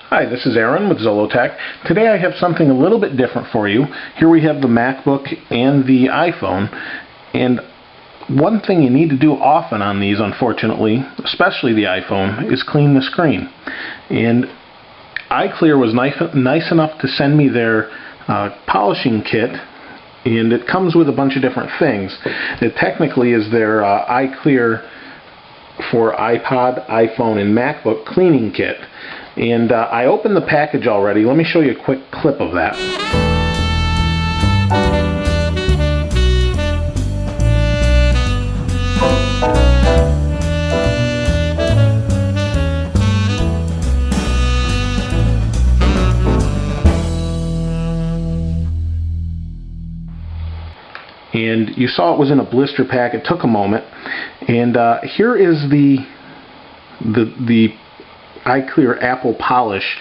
Hi, this is Aaron with Zollotech. Today I have something a little bit different for you. Here we have the MacBook and the iPhone, and one thing you need to do often on these, unfortunately, especially the iPhone, is clean the screen. And iClear was nice enough to send me their polishing kit, and it comes with a bunch of different things. It technically is their iClear for iPod, iPhone, and MacBook cleaning kit. And I opened the package already. Let me show you a quick clip of that. And you saw it was in a blister pack. It took a moment. And here is the iClear Apple Polish.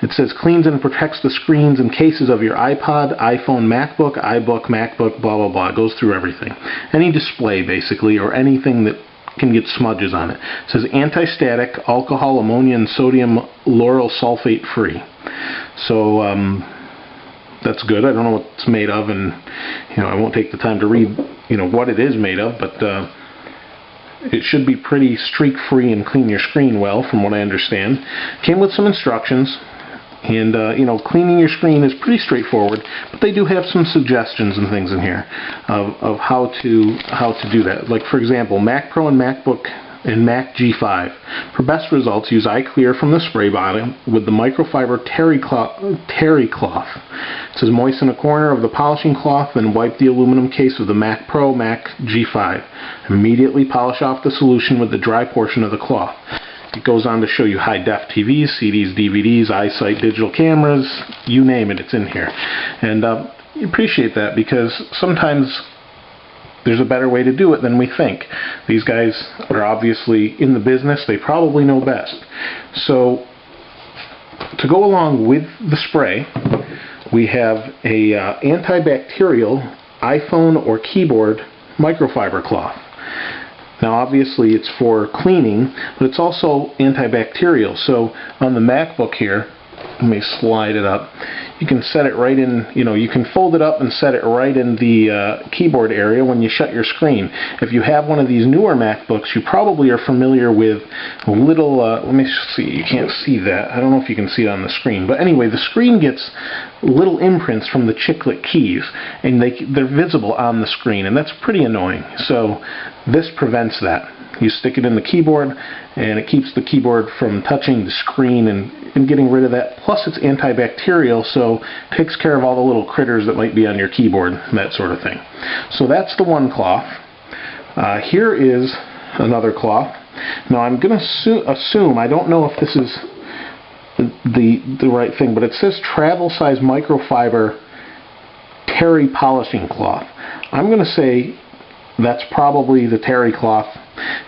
It says cleans and protects the screens and cases of your iPod, iPhone, MacBook, iBook, MacBook, blah blah blah. It goes through everything. Any display basically, or anything that can get smudges on it. It says anti-static, alcohol, ammonia, and sodium lauryl sulfate free. So that's good. I don't know what it's made of, and I won't take the time to read what it is made of, but it should be pretty streak-free and clean your screen well, from what I understand. Came with some instructions, and cleaning your screen is pretty straightforward, but they do have some suggestions and things in here of how to do that. Like, for example, Mac Pro and MacBook and Mac G5. For best results, use iClear from the spray bottle with the microfiber terry cloth. It says moisten a corner of the polishing cloth, then wipe the aluminum case of the Mac Pro, Mac G5. Immediately polish off the solution with the dry portion of the cloth. It goes on to show you high-def TVs, CDs, DVDs, iSight digital cameras, you name it, it's in here. And you appreciate that, because sometimes there's a better way to do it than we think. These guys are obviously in the business. They probably know best. So, to go along with the spray, we have a antibacterial iPhone or keyboard microfiber cloth. Now, obviously, it's for cleaning, but it's also antibacterial. So, on the MacBook here, let me slide it up. You can set it right in, you can fold it up and set it right in the keyboard area when you shut your screen. If you have one of these newer MacBooks, you probably are familiar with a little, let me see, you can't see that. I don't know if you can see it on the screen. But anyway, the screen gets little imprints from the chiclet keys, and they're visible on the screen, and that's pretty annoying. So this prevents that. You stick it in the keyboard, and it keeps the keyboard from touching the screen and getting rid of that. Plus, it's antibacterial, so it takes care of all the little critters that might be on your keyboard, that sort of thing. So that's the one cloth. Here is another cloth. Now, I'm going to assume, I don't know if this is the right thing, but it says travel size microfiber terry polishing cloth. I'm going to say that's probably the terry cloth.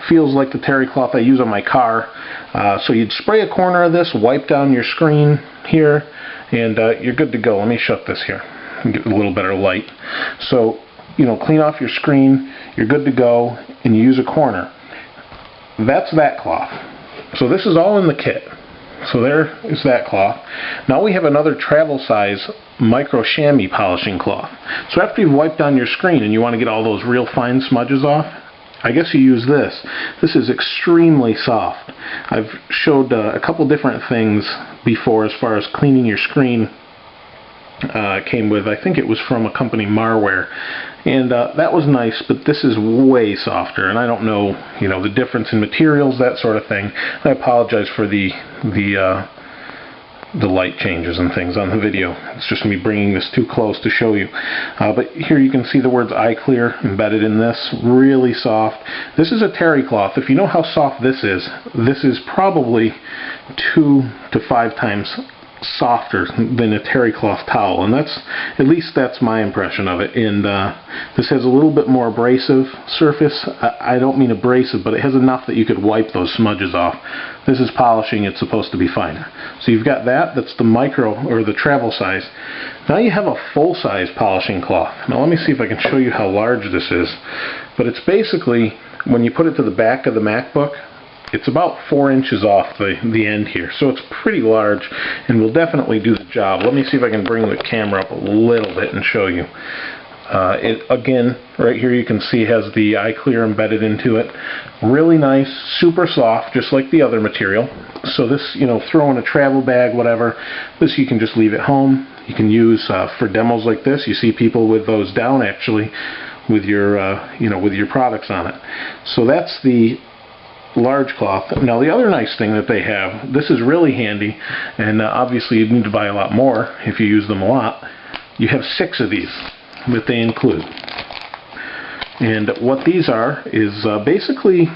Feels like the terry cloth I use on my car. So you'd spray a corner of this, wipe down your screen here, and you're good to go. Let me shut this here and get a little better light. So, clean off your screen, you're good to go, and you use a corner. That's that cloth. So this is all in the kit. So there is that cloth. Now we have another travel size micro chamois polishing cloth. So after you've wiped down your screen and you want to get all those real fine smudges off, I guess you use this. This is extremely soft. I've showed a couple different things before as far as cleaning your screen. Came with, I think it was from a company, Marware, and that was nice, but this is way softer, and I don't know, the difference in materials, that sort of thing. I apologize for the light changes and things on the video. It's just me bringing this too close to show you. But here you can see the words iClear embedded in this. Really soft. This is a terry cloth. If you know how soft this is probably 2 to 5 times softer than a terry cloth towel, and at least that's my impression of it. And this has a little bit more abrasive surface. I don't mean abrasive, but it has enough that you could wipe those smudges off. This is polishing, it's supposed to be finer. So you've got that's the micro or the travel size. Now you have a full-size polishing cloth. Now let me see if I can show you how large this is. But it's basically, when you put it to the back of the MacBook, it's about 4 inches off the end here, so it's pretty large and will definitely do the job. Let me see if I can bring the camera up a little bit and show you. Again, right here you can see it has the iClear embedded into it. Really nice, super soft, just like the other material. So this, throw in a travel bag, whatever. This you can just leave at home. You can use for demos like this. You see people with those down actually, with your with your products on it. So that's the large cloth. Now the other nice thing that they have, this is really handy, and obviously you need to buy a lot more if you use them a lot. You have 6 of these that they include, and what these are is basically,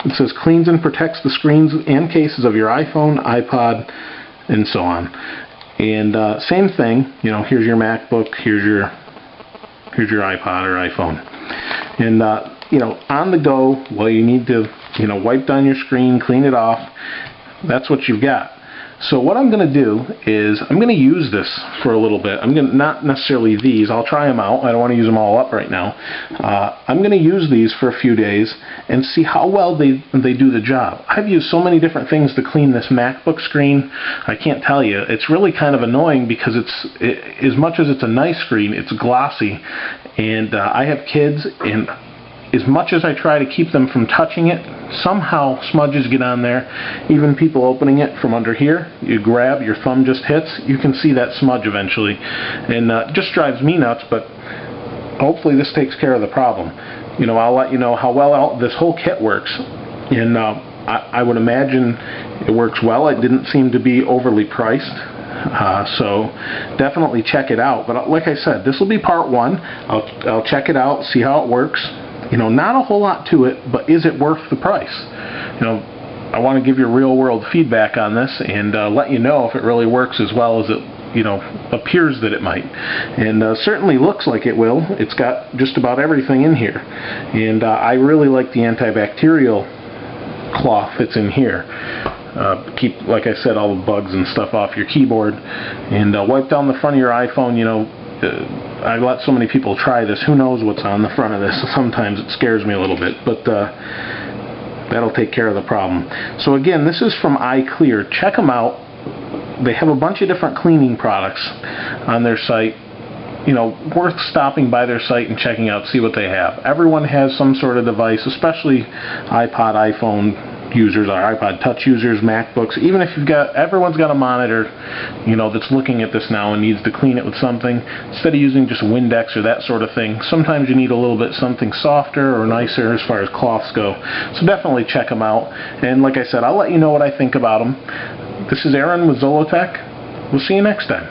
it says cleans and protects the screens and cases of your iPhone, iPod, and so on. And same thing, here's your MacBook, here's your iPod or iPhone, and on the go, well, you need to wipe down your screen, clean it off. That's what you've got. So what I'm going to do is I'm going to use this for a little bit. I'm going to, not necessarily these. I'll try them out. I don't want to use them all up right now. I'm going to use these for a few days and see how well they do the job. I've used so many different things to clean this MacBook screen. I can't tell you. It's really kind of annoying because as much as it's a nice screen, it's glossy, and I have kids, and as much as I try to keep them from touching it, somehow smudges get on there. Even people opening it from under here, you grab, your thumb just hits, you can see that smudge eventually. And just drives me nuts, but hopefully this takes care of the problem. I'll let you know how well this whole kit works. And I would imagine it works well. It didn't seem to be overly priced. So definitely check it out. But like I said, this will be part 1. I'll check it out, see how it works. Not a whole lot to it, but is it worth the price? I want to give you real world feedback on this and let you know if it really works as well as it appears that it might. And certainly looks like it will. It's got just about everything in here. And I really like the antibacterial cloth that's in here. Keep, like I said, all the bugs and stuff off your keyboard. And wipe down the front of your iPhone. I let so many people try this. Who knows what's on the front of this? Sometimes it scares me a little bit, but that'll take care of the problem. So again, this is from iClear. Check them out. They have a bunch of different cleaning products on their site. Worth stopping by their site and checking out, see what they have. Everyone has some sort of device, especially iPod, iPhone users, or iPod Touch users, MacBooks. Even if everyone's got a monitor, that's looking at this now and needs to clean it with something. Instead of using just Windex or that sort of thing, sometimes you need a little bit something softer or nicer as far as cloths go. So definitely check them out. And like I said, I'll let you know what I think about them. This is Aaron with Zollotech. We'll see you next time.